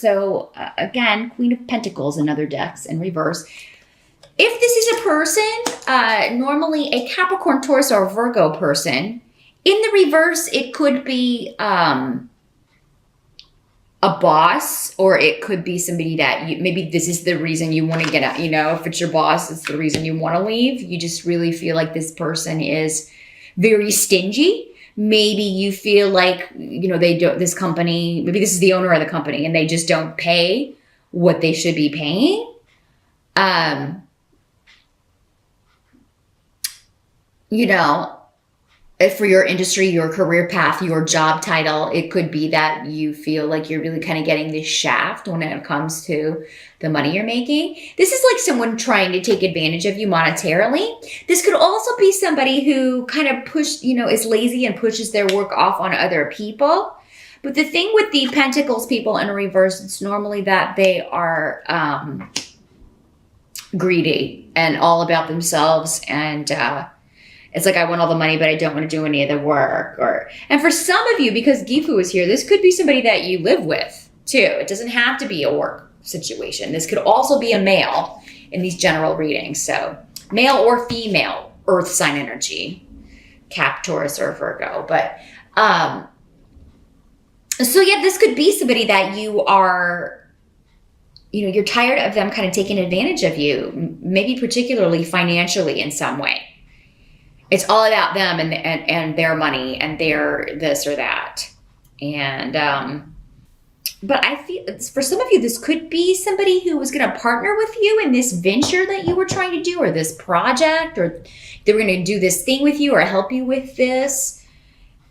So again, Queen of Pentacles in other decks in reverse. If this is a person, normally a Capricorn, Taurus, or Virgo person, in the reverse, it could be a boss, or it could be somebody that maybe this is the reason you want to get out. You know, if it's your boss, it's the reason you want to leave. You just really feel like this person is very stingy. Maybe you feel like, you know, they don't, this company, maybe this is the owner of the company and they just don't pay what they should be paying. You know, if for your industry, your career path, your job title, it could be that you feel like you're really kind of getting this shaft when it comes to the money you're making. This is like someone trying to take advantage of you monetarily. This could also be somebody who kind of is lazy and pushes their work off on other people. But the thing with the Pentacles people in reverse, it's normally that they are greedy and all about themselves, and it's like, I want all the money, but I don't want to do any of the work. And for some of you, because Gifu is here, this could be somebody that you live with too. It doesn't have to be a work situation. This could also be a male in these general readings. So male or female, earth sign energy, Cap, Taurus, or Virgo. But so yeah, this could be somebody that you are, you know, you're tired of them kind of taking advantage of you, maybe particularly financially in some way. It's all about them and their money and their this or that. And, but I feel for some of you, this could be somebody who was going to partner with you in this venture that you were trying to do, or this project, or they were going to do this thing with you or help you with this.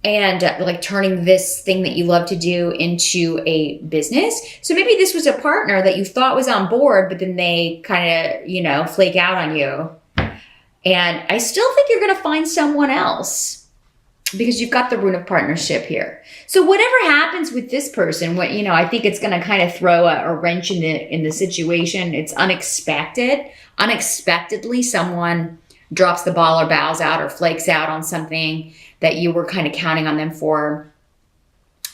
And like turning this thing that you love to do into a business. So maybe this was a partner that you thought was on board, but then they kind of, you know, flake out on you. And I still think you're going to find someone else because you've got the rune of partnership here. So whatever happens with this person, I think it's going to kind of throw a wrench in the situation. It's unexpected. Unexpectedly, someone drops the ball or bows out or flakes out on something that you were kind of counting on them for.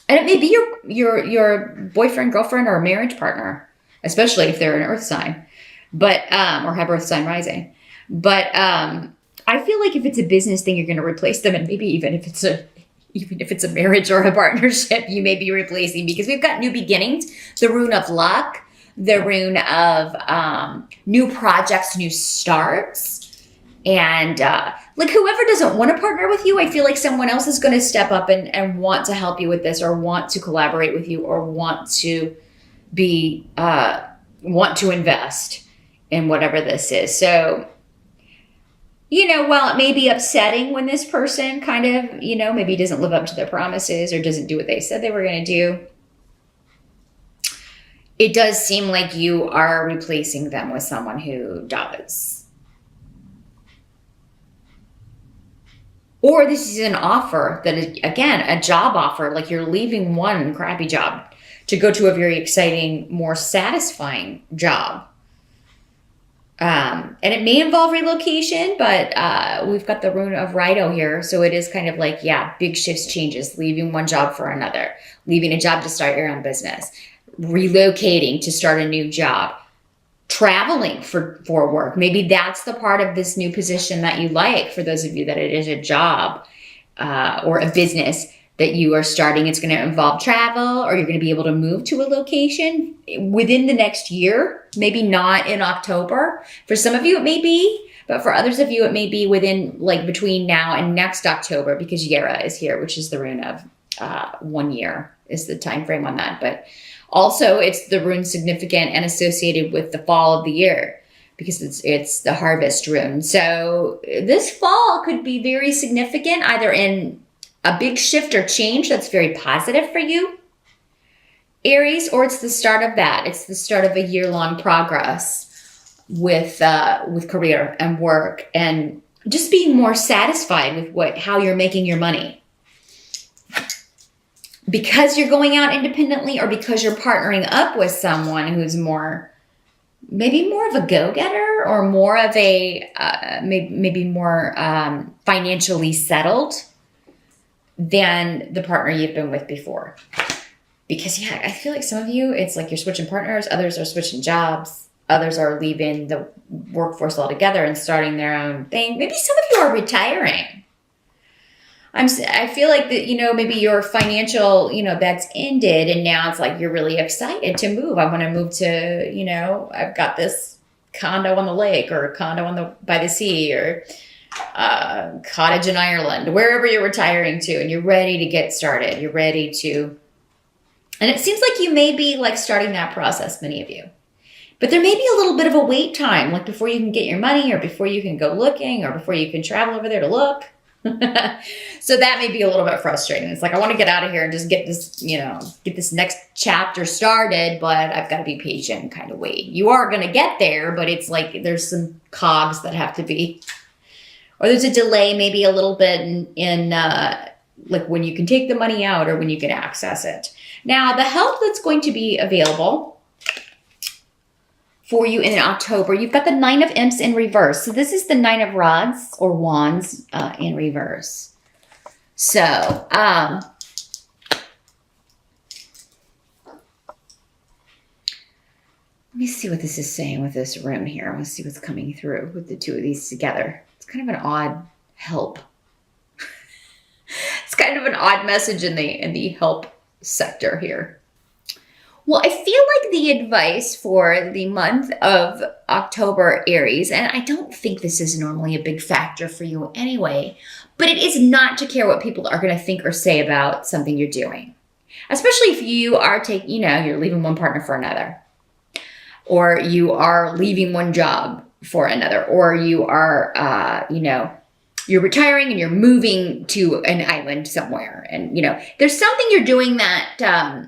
And it may be your boyfriend, girlfriend, or marriage partner, especially if they're an earth sign, but or have earth sign rising. But I feel like if it's a business thing, you're going to replace them, and maybe even if it's a marriage or a partnership, you may be replacing, because we've got new beginnings, the rune of luck, the rune of new projects, new starts, and like whoever doesn't want to partner with you, I feel like someone else is going to step up and want to help you with this, or want to collaborate with you, or want to invest in whatever this is. So, while it may be upsetting when this person kind of, maybe doesn't live up to their promises or doesn't do what they said they were going to do, it does seem like you are replacing them with someone who does. Or this is an offer that is, again, a job offer, like you're leaving one crappy job to go to a very exciting, more satisfying job. And it may involve relocation, but we've got the rune of Rido here. So it is kind of like, big shifts, changes, leaving one job for another, leaving a job to start your own business, relocating to start a new job, traveling for work. Maybe that's the part of this new position that you like, for those of you that it is a job or a business that you are starting. It's going to involve travel, or you're going to be able to move to a location within the next year, maybe not in October. For some of you, it may be, but for others of you, it may be within, like, between now and next October, because Yera is here, which is the rune of 1 year is the time frame on that. But also it's the rune significant and associated with the fall of the year, because it's the harvest rune. So this fall could be very significant, either in a big shift or change that's very positive for you, Aries, or it's the start of that. It's the start of a year-long progress with career and work, and just being more satisfied with how you're making your money. Because you're going out independently, or because you're partnering up with someone who's maybe more of a go-getter, or more of a, maybe more financially settled than the partner you've been with before. Because, yeah, I feel like some of you, it's like you're switching partners. Others are switching jobs. Others are leaving the workforce altogether and starting their own thing. Maybe some of you are retiring. I feel like that, maybe your financial, that's ended, and now it's like you're really excited to move. I want to move to, I've got this condo on the lake, or a condo by the sea, or cottage in Ireland, wherever you're retiring to, and you're ready to get started. You're ready to, and it seems like you may be like starting that process, many of you. But there may be a little bit of a wait time, like before you can get your money, or before you can go looking, or before you can travel over there to look. So that may be a little bit frustrating. It's like, I want to get out of here and just get this next chapter started, but I've got to be patient and kind of wait. You are going to get there, but it's like there's some cogs that have to be, or there's a delay maybe a little bit in like when you can take the money out or when you can access it. Now, the help that's going to be available for you in October, you've got the Nine of Imps in reverse. So this is the Nine of Rods or Wands in reverse. So, let me see what this is saying with this room here. I want to see what's coming through with the two of these together. It's kind of an odd help. It's kind of an odd message in the help sector here. Well, I feel like the advice for the month of October, Aries, and I don't think this is normally a big factor for you anyway, but it is not to care what people are going to think or say about something you're doing. Especially if you are you're leaving one partner for another, or you are leaving one job for another, or you are, you're retiring and you're moving to an island somewhere. And, there's something you're doing that,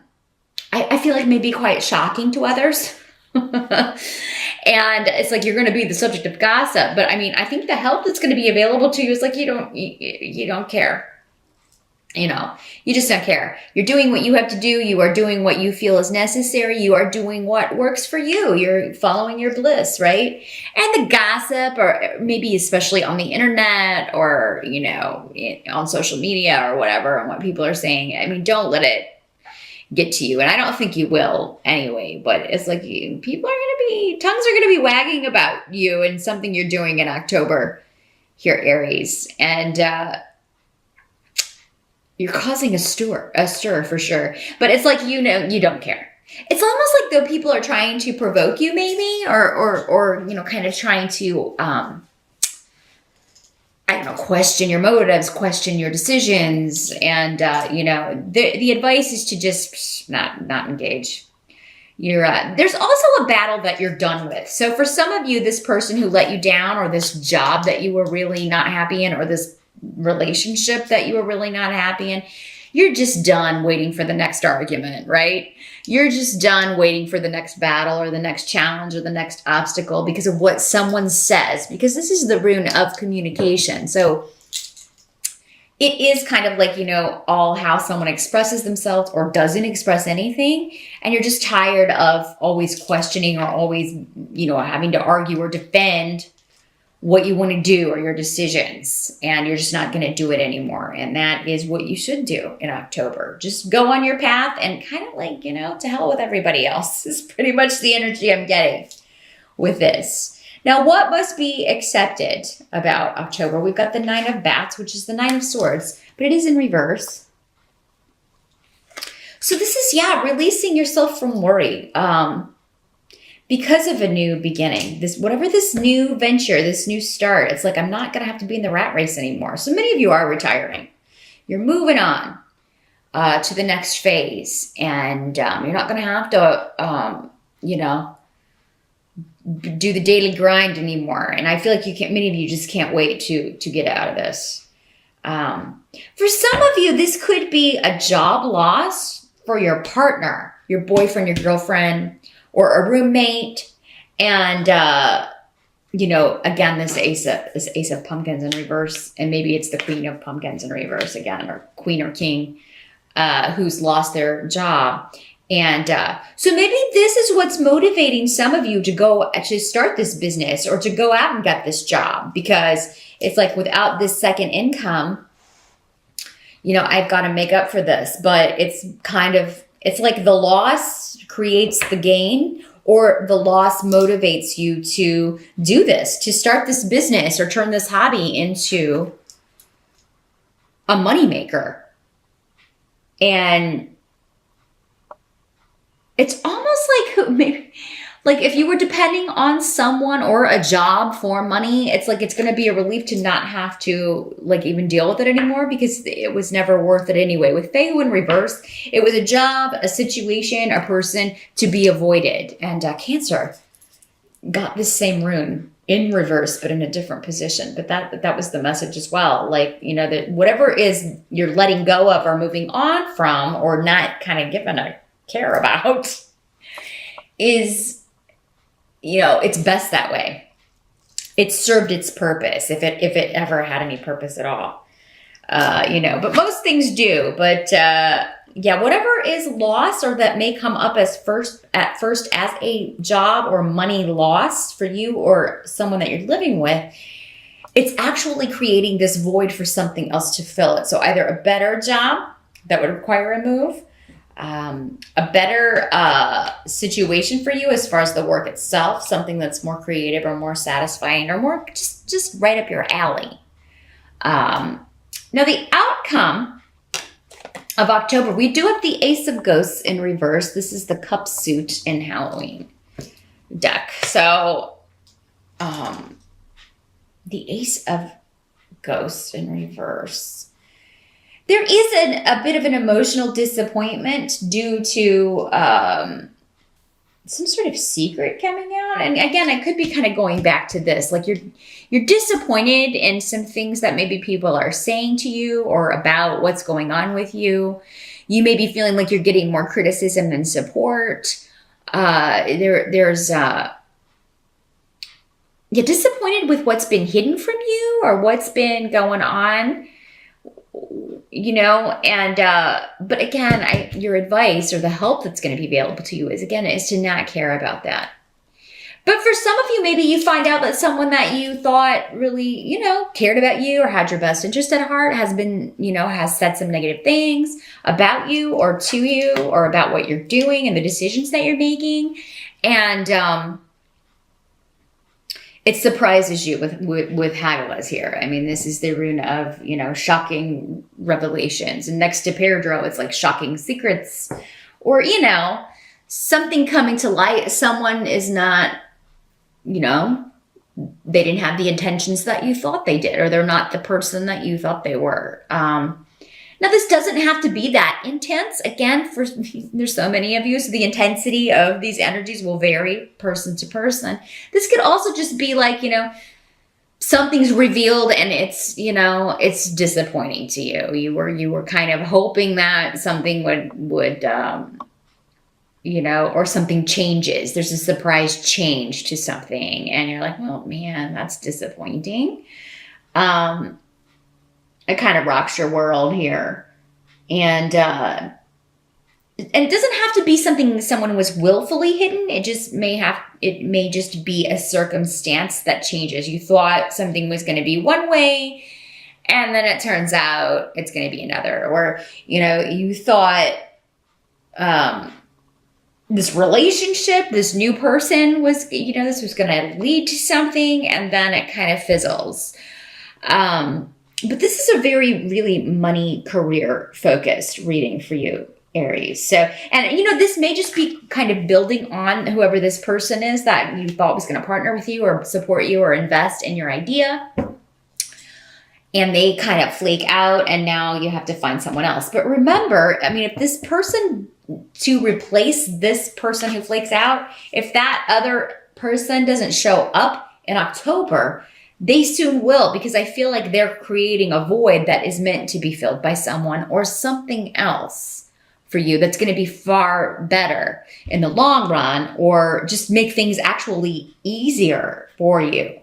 I feel like may be quite shocking to others. And it's like you're going to be the subject of gossip. But I mean, I think the help that's going to be available to you is like you don't care. You just don't care. You're doing what you have to do. You are doing what you feel is necessary. You are doing what works for you. You're following your bliss, right? And the gossip, or maybe especially on the internet, or, on social media or whatever, and what people are saying, I mean, don't let it get to you. And I don't think you will anyway, but it's like tongues are going to be wagging about you and something you're doing in October here, Aries. And, you're causing a stir for sure. But it's like, you don't care. It's almost like though people are trying to provoke you maybe, or kind of trying to, question your motives, question your decisions. And, the advice is to just not engage. There's also a battle that you're done with. So for some of you, this person who let you down, or this job that you were really not happy in, or this relationship that you were really not happy in, you're just done waiting for the next argument, right? You're just done waiting for the next battle, or the next challenge, or the next obstacle because of what someone says, because this is the rune of communication. So it is kind of like, all how someone expresses themselves or doesn't express anything. And you're just tired of always questioning, or always, having to argue or defend what you want to do or your decisions, and you're just not going to do it anymore. And that is what you should do in October. Just go on your path and kind of like, to hell with everybody else is pretty much the energy I'm getting with this. Now, what must be accepted about October? We've got the Nine of Bats, which is the Nine of Swords, but it is in reverse. So this is, releasing yourself from worry. Because of a new beginning, whatever this new venture, this new start, it's like, I'm not going to have to be in the rat race anymore. So many of you are retiring. You're moving on to the next phase. And you're not going to have to, do the daily grind anymore. And I feel like many of you just can't wait to get out of this. For some of you, this could be a job loss for your partner, your boyfriend, your girlfriend, or a roommate. And, again, this ace of pumpkins in reverse, and maybe it's the Queen of Pumpkins in reverse again, or Queen or King, who's lost their job. And so maybe this is what's motivating some of you to go actually start this business, or to go out and get this job, because it's like, without this second income, I've got to make up for this. But it's kind of It's like the loss creates the gain, or the loss motivates you to do this, to start this business or turn this hobby into a moneymaker. And it's almost like maybe, like if you were depending on someone or a job for money, it's like it's going to be a relief to not have to like even deal with it anymore, because it was never worth it anyway. With Fei in reverse, it was a job, a situation, a person to be avoided. And Cancer got this same rune in reverse, but in a different position. But that was the message as well. Like, you know, that whatever is you're letting go of or moving on from or not kind of giving a care about is, you know, it's best that way. It served its purpose, if it ever had any purpose at all. You know, but most things do. But yeah, whatever is lost or that may come up as at first as a job or money loss for you or someone that you're living with, it's actually creating this void for something else to fill it. So either a better job that would require a move, a better situation for you as far as the work itself, something that's more creative or more satisfying or more just right up your alley. Now the outcome of October, we do have the Ace of Ghosts in reverse. This is the cup suit in Halloween deck. So the Ace of Ghosts in reverse. There is a bit of an emotional disappointment due to some sort of secret coming out. And again, I could be kind of going back to this. Like you're disappointed in some things that maybe people are saying to you or about what's going on with you. You may be feeling like you're getting more criticism than support. You're disappointed with what's been hidden from you or what's been going on. You know, and, but again, your advice or the help that's going to be available to you is to not care about that. But for some of you, maybe you find out that someone that you thought really, you know, cared about you or had your best interest at heart has been, you know, has said some negative things about you or to you or about what you're doing and the decisions that you're making. And, it surprises you with Hagalaz here. I mean, this is the rune of, you know, shocking revelations. And next to Peridro, it's like shocking secrets. Or, you know, something coming to light. Someone is not, you know, they didn't have the intentions that you thought they did. Or they're not the person that you thought they were. Now, this doesn't have to be that intense. Again, there's so many of you, so the intensity of these energies will vary person to person. This could also just be like, you know, something's revealed and it's, you know, it's disappointing to you. You were kind of hoping that something would you know, or something changes. There's a surprise change to something, and you're like, well, man, that's disappointing. It kind of rocks your world here. And it doesn't have to be something someone was willfully hidden. It may just be a circumstance that changes. You thought something was going to be one way, and then it turns out it's going to be another. Or, you know, you thought this relationship, this new person was, you know, this was going to lead to something, and then it kind of fizzles. But this is a very, really money career focused reading for you, Aries. So, and you know, this may just be kind of building on whoever this person is that you thought was going to partner with you or support you or invest in your idea. And they kind of flake out and now you have to find someone else. But remember, I mean, if this person, to replace this person who flakes out, if that other person doesn't show up in October, they soon will, because I feel like they're creating a void that is meant to be filled by someone or something else for you that's going to be far better in the long run, or just make things actually easier for you.